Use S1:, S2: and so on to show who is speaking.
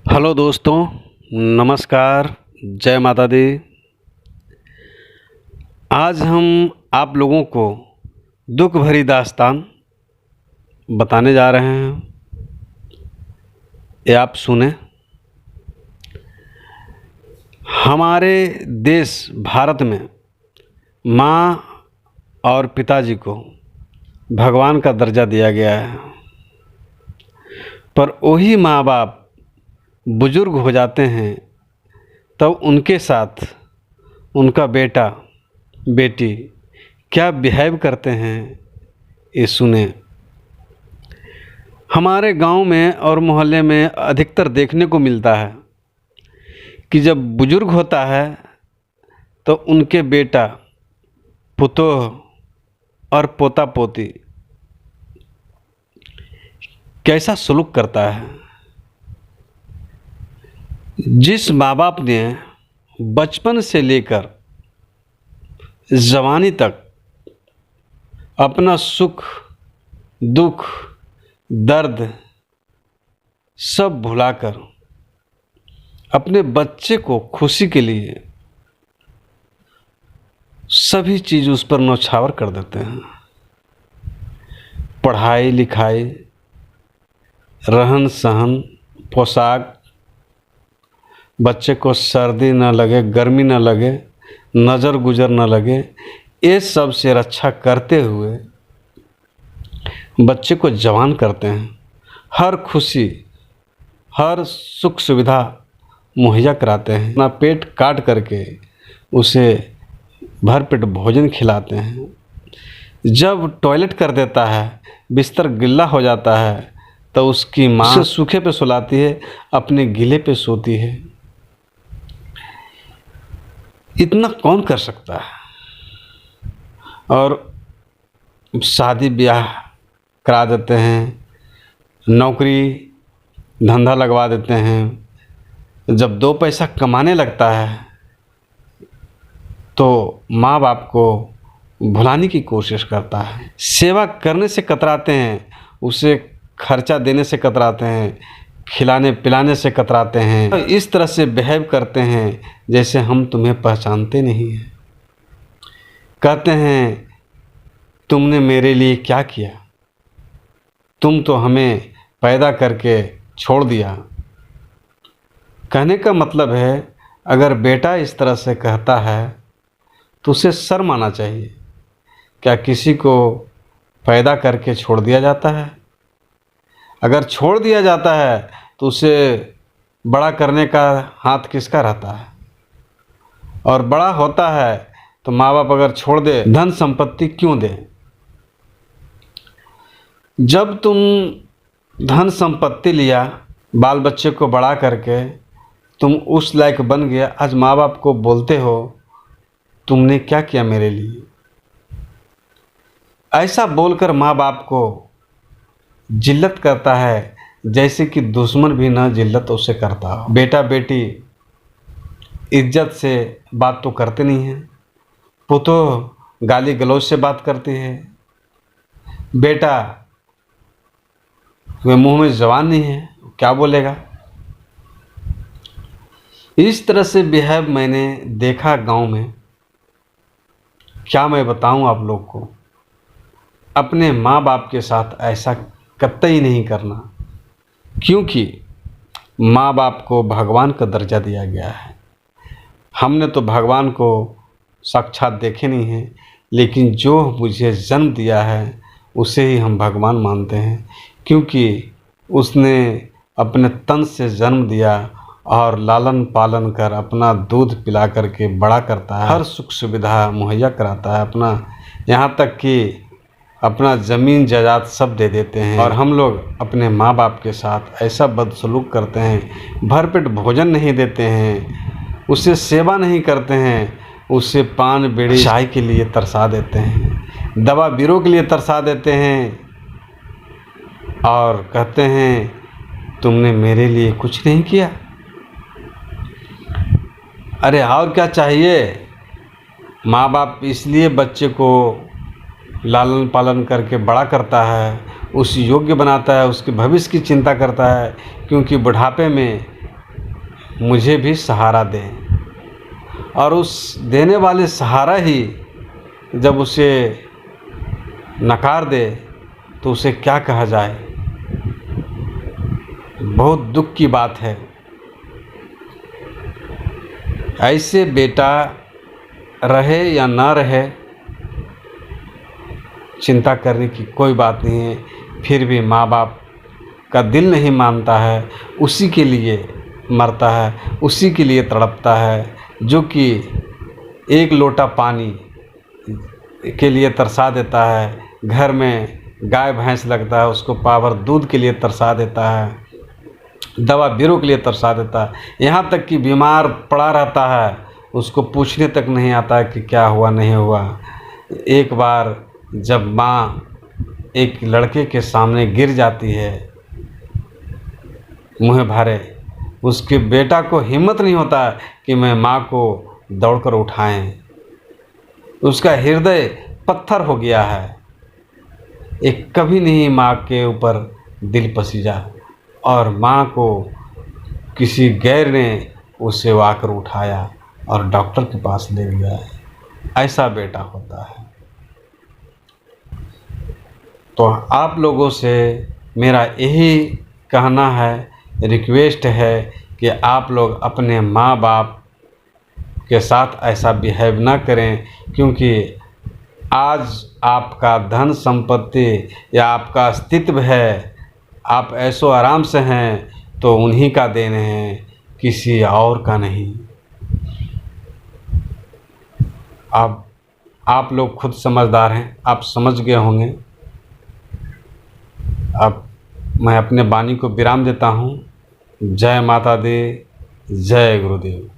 S1: Hello दोस्तों, नमस्कार, जय माता दी। आज हम आप लोगों को दुख भरी दास्तान बताने जा रहे हैं। ये आप सुने। हमारे देश भारत में माँ और पिताजी को भगवान का दर्जा दिया गया है, पर वही माँ बाप बुजुर्ग हो जाते हैं तब उनके साथ उनका बेटा बेटी क्या बिहेव करते हैं, ये सुने। हमारे गांव में और मोहल्ले में अधिकतर देखने को मिलता है कि जब बुजुर्ग होता है तो उनके बेटा पुतोह और पोता पोती कैसा सलूक करता है। जिस माँ बाप ने बचपन से लेकर जवानी तक अपना सुख दुख दर्द सब भुलाकर अपने बच्चे को खुशी के लिए सभी चीज़ उस पर न्यौछावर कर देते हैं। पढ़ाई लिखाई, रहन सहन, पोशाक, बच्चे को सर्दी न लगे, गर्मी न लगे, नज़र गुजर न लगे, ये सब से रक्षा करते हुए बच्चे को जवान करते हैं। हर खुशी, हर सुख सुविधा मुहैया कराते हैं। अपना पेट काट करके उसे भरपेट भोजन खिलाते हैं। जब टॉयलेट कर देता है, बिस्तर गिल्ला हो जाता है, तो उसकी माँ उसे सूखे पे सुलाती है, अपने गीले पे सोती है। इतना कौन कर सकता है। और शादी ब्याह करा देते हैं, नौकरी धंधा लगवा देते हैं। जब दो पैसा कमाने लगता है तो माँ बाप को भुलाने की कोशिश करता है। सेवा करने से कतराते हैं, उसे खर्चा देने से कतराते हैं, खिलाने पिलाने से कतराते हैं। इस तरह से बिहेव करते हैं जैसे हम तुम्हें पहचानते नहीं हैं। कहते हैं तुमने मेरे लिए क्या किया, तुम तो हमें पैदा करके छोड़ दिया। कहने का मतलब है, अगर बेटा इस तरह से कहता है तो उसे शर्म आना चाहिए। क्या किसी को पैदा करके छोड़ दिया जाता है? अगर छोड़ दिया जाता है तो उसे बड़ा करने का हाथ किसका रहता है? और बड़ा होता है तो माँ बाप अगर छोड़ दे, धन संपत्ति क्यों दे? जब तुम धन संपत्ति लिया, बाल बच्चे को बड़ा करके तुम उस लायक बन गया, आज माँ बाप को बोलते हो तुमने क्या किया मेरे लिए। ऐसा बोलकर माँ बाप को जिल्लत करता है जैसे कि दुश्मन भी न जिल्लत उसे करता हो। बेटा बेटी इज्जत से बात तो करते नहीं हैं, पुतोह गाली गलौज से बात करती है। बेटा वे मुंह में जबान नहीं है, क्या बोलेगा। इस तरह से बिहेव मैंने देखा गांव में। क्या मैं बताऊं आप लोग को। अपने माँ बाप के साथ ऐसा कतई नहीं करना, क्योंकि माँ बाप को भगवान का दर्जा दिया गया है। हमने तो भगवान को साक्षात देखे नहीं हैं, लेकिन जो मुझे जन्म दिया है उसे ही हम भगवान मानते हैं, क्योंकि उसने अपने तन से जन्म दिया और लालन पालन कर अपना दूध पिला करके बड़ा करता है, हर सुख सुविधा मुहैया कराता है, अपना यहाँ तक कि अपना ज़मीन जायदाद सब दे देते हैं। और हम लोग अपने माँ बाप के साथ ऐसा बदसलूक करते हैं, भरपेट भोजन नहीं देते हैं, उससे सेवा नहीं करते हैं, उसे पान बीड़ी चाय के लिए तरसा देते हैं, दवा बीरो के लिए तरसा देते हैं, और कहते हैं तुमने मेरे लिए कुछ नहीं किया। अरे और क्या चाहिए। माँ बाप इसलिए बच्चे को लालन पालन करके बड़ा करता है, उस योग्य बनाता है, उसके भविष्य की चिंता करता है, क्योंकि बुढ़ापे में मुझे भी सहारा दें। और उस देने वाले सहारा ही जब उसे नकार दे तो उसे क्या कहा जाए। बहुत दुख की बात है। ऐसे बेटा रहे या ना रहे, चिंता करने की कोई बात नहीं है। फिर भी माँ बाप का दिल नहीं मानता है, उसी के लिए मरता है, उसी के लिए तड़पता है, जो कि एक लोटा पानी के लिए तरसा देता है। घर में गाय भैंस लगता है, उसको पावर दूध के लिए तरसा देता है, दवा बीरो के लिए तरसा देता है। यहाँ तक कि बीमार पड़ा रहता है, उसको पूछने तक नहीं आता है कि क्या हुआ नहीं हुआ। एक बार जब माँ एक लड़के के सामने गिर जाती है मुँह भारे, उसके बेटा को हिम्मत नहीं होता है कि मैं माँ को दौड़कर उठाएं। उसका हृदय पत्थर हो गया है। एक कभी नहीं माँ के ऊपर दिल पसीजा, और माँ को किसी गैर ने उसे आकर उठाया और डॉक्टर के पास ले गया। ऐसा बेटा होता है। तो आप लोगों से मेरा यही कहना है, रिक्वेस्ट है कि आप लोग अपने माँ बाप के साथ ऐसा बिहेव ना करें, क्योंकि आज आपका धन संपत्ति या आपका अस्तित्व है, आप ऐशो आराम से हैं तो उन्हीं का देन है, किसी और का नहीं। अब आप लोग खुद समझदार हैं, आप समझ गए होंगे। अब मैं अपने वाणी को विराम देता हूँ। जय माता दी, जय गुरुदेव।